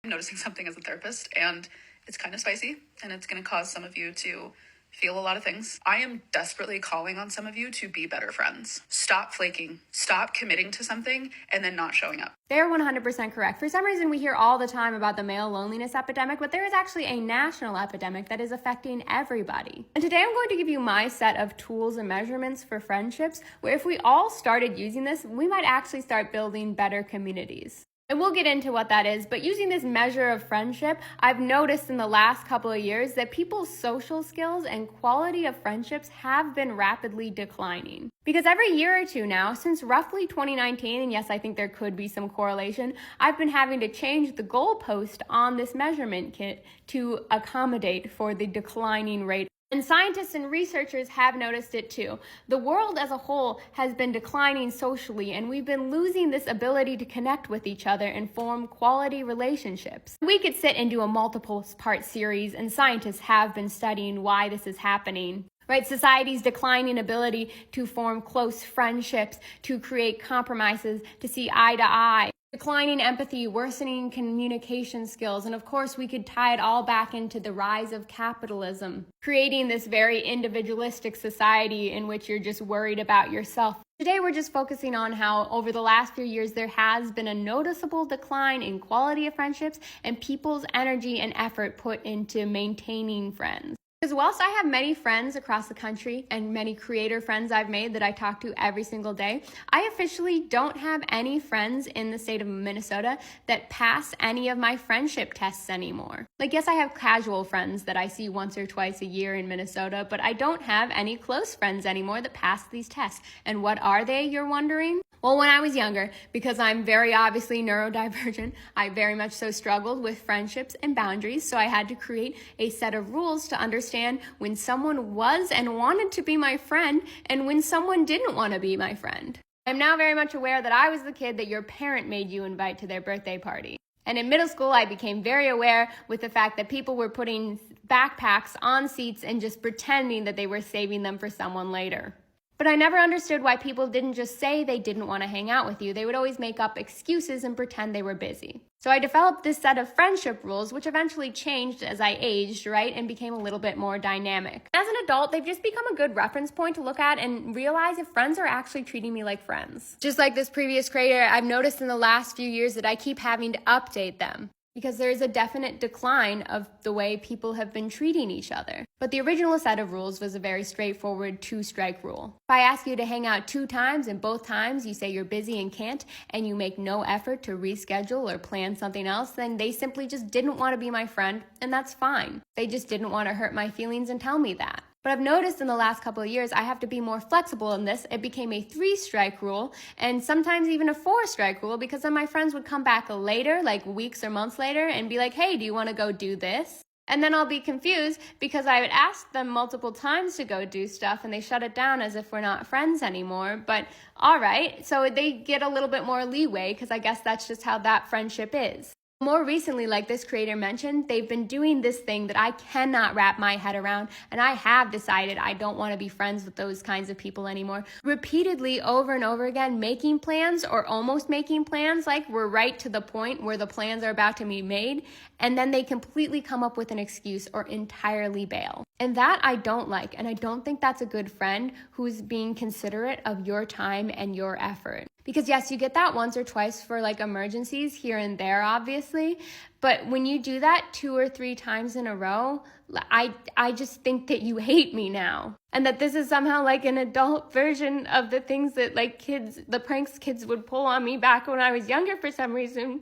I'm noticing something as a therapist, and it's kind of spicy, and it's going to cause some of you to feel a lot of things. I am desperately calling on some of you to be better friends. Stop flaking. Stop committing to something and then not showing up. They're 100% correct. For some reason, we hear all the time about the male loneliness epidemic, but there is actually a national epidemic that is affecting everybody. And today I'm going to give you my set of tools and measurements for friendships, where if we all started using this, we might actually start building better communities. And we'll get into what that is, but using this measure of friendship, I've noticed in the last couple of years that people's social skills and quality of friendships have been rapidly declining. Because every year or two now, since roughly 2019, and yes, I think there could be some correlation, I've been having to change the goalpost on this measurement kit to accommodate for the declining rate. And scientists and researchers have noticed it too. The world as a whole has been declining socially, and we've been losing this ability to connect with each other and form quality relationships. We could sit and do a multiple part series, and scientists have been studying why this is happening. Right, society's declining ability to form close friendships, to create compromises, to see eye to eye. Declining empathy, worsening communication skills, and of course we could tie it all back into the rise of capitalism, creating this very individualistic society in which you're just worried about yourself. Today we're just focusing on how over the last few years there has been a noticeable decline in quality of friendships and people's energy and effort put into maintaining friends. Because whilst I have many friends across the country and many creator friends I've made that I talk to every single day, I officially don't have any friends in the state of Minnesota that pass any of my friendship tests anymore. Like, yes, I have casual friends that I see once or twice a year in Minnesota, but I don't have any close friends anymore that pass these tests. And what are they, you're wondering? Well, when I was younger, because I'm very obviously neurodivergent, I very much so struggled with friendships and boundaries, so I had to create a set of rules to understand when someone was and wanted to be my friend and when someone didn't want to be my friend. I'm now very much aware that I was the kid that your parent made you invite to their birthday party. And in middle school, I became very aware with the fact that people were putting backpacks on seats and just pretending that they were saving them for someone later. But I never understood why people didn't just say they didn't want to hang out with you. They would always make up excuses and pretend they were busy. So I developed this set of friendship rules, which eventually changed as I aged, right, and became a little bit more dynamic. As an adult, they've just become a good reference point to look at and realize if friends are actually treating me like friends. Just like this previous creator, I've noticed in the last few years that I keep having to update them, because there's a definite decline of the way people have been treating each other. But the original set of rules was a very straightforward 2-strike rule. If I ask you to hang out 2 times and both times you say you're busy and can't, and you make no effort to reschedule or plan something else, then they simply just didn't want to be my friend, and that's fine. They just didn't want to hurt my feelings and tell me that. But I've noticed in the last couple of years, I have to be more flexible in this. It became a 3-strike rule and sometimes even a 4-strike rule, because then my friends would come back later, like weeks or months later, and be like, hey, do you want to go do this? And then I'll be confused because I would ask them multiple times to go do stuff and they shut it down as if we're not friends anymore. But all right, so they get a little bit more leeway because I guess that's just how that friendship is. More recently, like this creator mentioned, they've been doing this thing that I cannot wrap my head around, and I have decided I don't want to be friends with those kinds of people anymore. Repeatedly, over and over again, making plans or almost making plans, like we're right to the point where the plans are about to be made, and then they completely come up with an excuse or entirely bail. And that I don't like, and I don't think that's a good friend who's being considerate of your time and your effort. Because yes, you get that once or twice for like emergencies here and there, obviously. But when you do that 2 or 3 times in a row, I just think that you hate me now. And that this is somehow like an adult version of the things that like kids, the pranks kids would pull on me back when I was younger for some reason.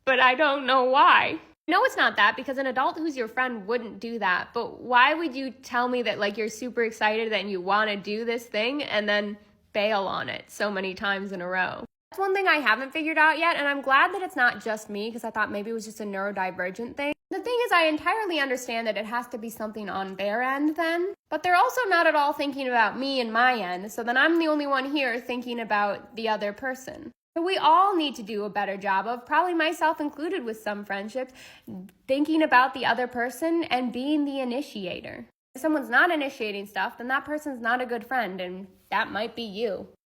But I don't know why. No, it's not that, because an adult who's your friend wouldn't do that. But why would you tell me that like you're super excited and you want to do this thing and then bail on it so many times in a row? That's one thing I haven't figured out yet, and I'm glad that it's not just me, because I thought maybe it was just a neurodivergent thing. The thing is, I entirely understand that it has to be something on their end then, but they're also not at all thinking about me and my end, so then I'm the only one here thinking about the other person. So we all need to do a better job of, probably myself included with some friendships, thinking about the other person and being the initiator. If someone's not initiating stuff, then that person's not a good friend, and that might be you.